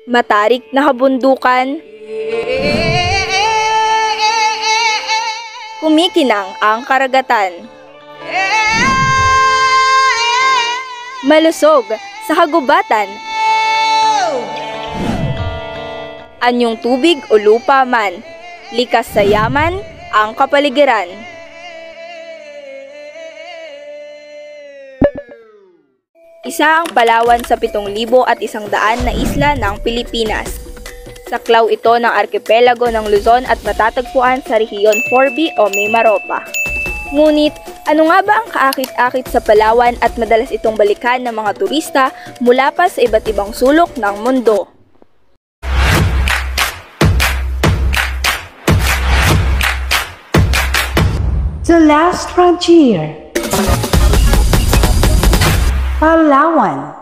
Matarik na kabundukan. Kumikinang ang karagatan. Malusog sa kagubatan. Anyong tubig o lupa man, likas sa yaman ang kapaligiran. Isa ang Palawan sa 7,100 na isla ng Pilipinas. Saklaw ito ng arkipelago ng Luzon at matatagpuan sa rehiyon 4B o Mimaropa. Ngunit, ano nga ba ang kaakit-akit sa Palawan at madalas itong balikan ng mga turista mula pa sa iba't ibang sulok ng mundo? The Last Frontier. Palawan.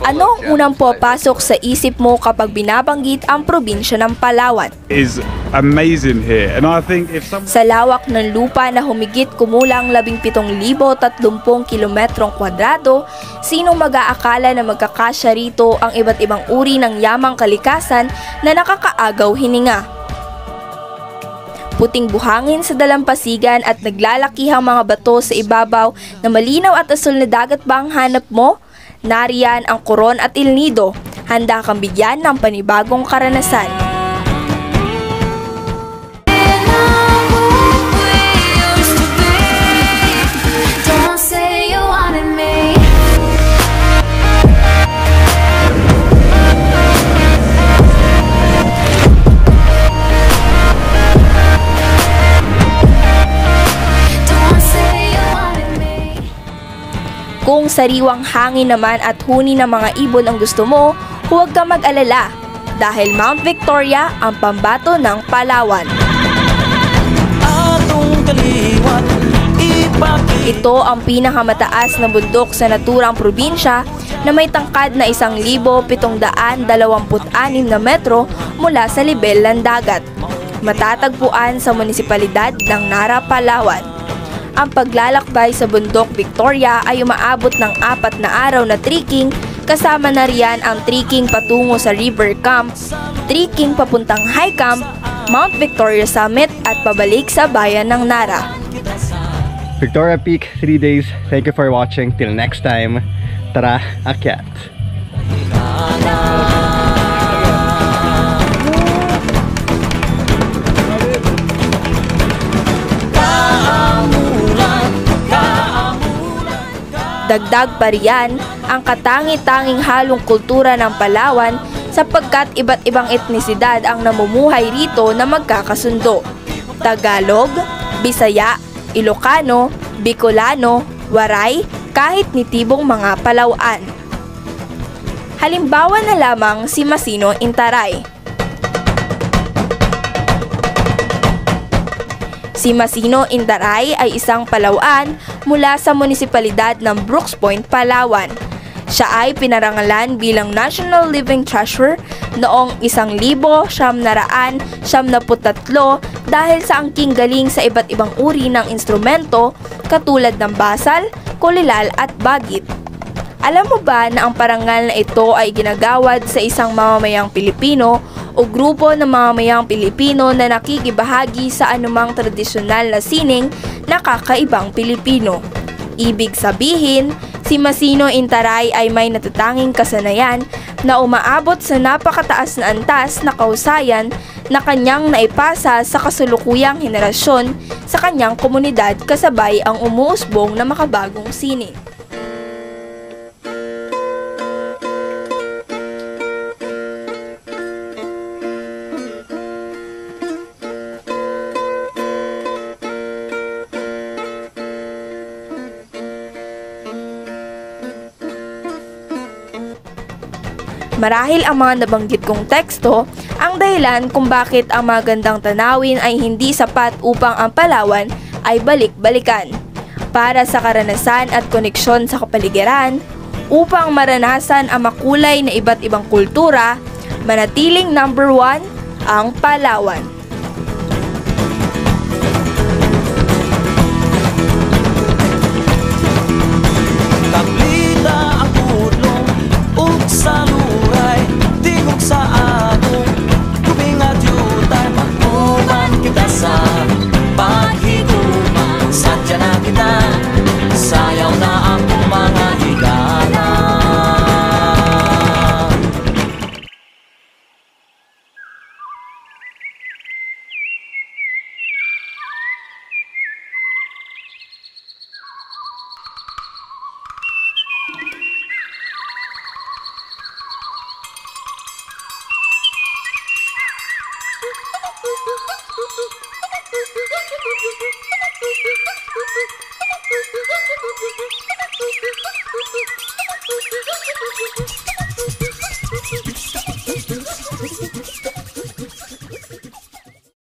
Ano unang papasok sa isip mo kapag binabanggit ang probinsya ng Palawan? Is amazing here, and I think if some... Sa lawak ng lupa na humigit kumulang 17,030 kilometrong kwadrado, sinong mag-aakala na magkakasya rito ang iba't ibang uri ng yamang kalikasan na nakakaagaw hininga? Puting buhangin sa dalampasigan at naglalakihang mga bato sa ibabaw na malinaw at asul na dagat ba ang hanap mo? Nariyan ang Coron at El Nido. Handa kang bigyan ng panibagong karanasan. Kung sariwang hangin naman at huni ng mga ibon ang gusto mo, huwag ka mag-alala dahil Mount Victoria ang pambato ng Palawan. Ito ang pinakamataas na bundok sa naturang probinsya na may tangkad na 1,726 na metro mula sa lebel ng dagat. Matatagpuan sa munisipalidad ng Nara, Palawan. Ang paglalakbay sa bundok Victoria ay umaabot ng 4 na araw na trekking, kasama na riyan ang trekking patungo sa River Camp, trekking papuntang High Camp, Mount Victoria Summit at pabalik sa bayan ng Nara. Victoria Peak, 3 days. Thank you for watching. Till next time, tara akyat! Dagdag pa riyan ang katangi-tanging halong kultura ng Palawan sapagkat iba't ibang etnisidad ang namumuhay rito na magkakasundo. Tagalog, Bisaya, Ilocano, Bicolano, Waray, kahit nitibong mga Palauan. Halimbawa na lamang si Masino Intaray. Si Masino Intaray ay isang Palauan mula sa munisipalidad ng Brooks Point, Palawan. Siya ay pinarangalan bilang National Living Treasure noong 1973 dahil sa angking galing sa iba't ibang uri ng instrumento katulad ng basal, kulilal at bagit. Alam mo ba na ang parangal na ito ay ginagawad sa isang mamamayang Pilipino o grupo ng mamamayang Pilipino na nakikibahagi sa anumang tradisyonal na sining na kakaibang Pilipino? Ibig sabihin, si Masino Intaray ay may natatanging kasanayan na umaabot sa napakataas na antas na kahusayan na kanyang naipasa sa kasulukuyang henerasyon sa kanyang komunidad kasabay ang umuusbong na makabagong sining. Marahil ang mga nabanggit kong teksto ang dahilan kung bakit ang magandang tanawin ay hindi sapat upang ang Palawan ay balik-balikan. Para sa karanasan at koneksyon sa kapaligiran, upang maranasan ang makulay na iba't ibang kultura, manatiling number 1 ang Palawan. Kaplita ang pulong ug saluray, di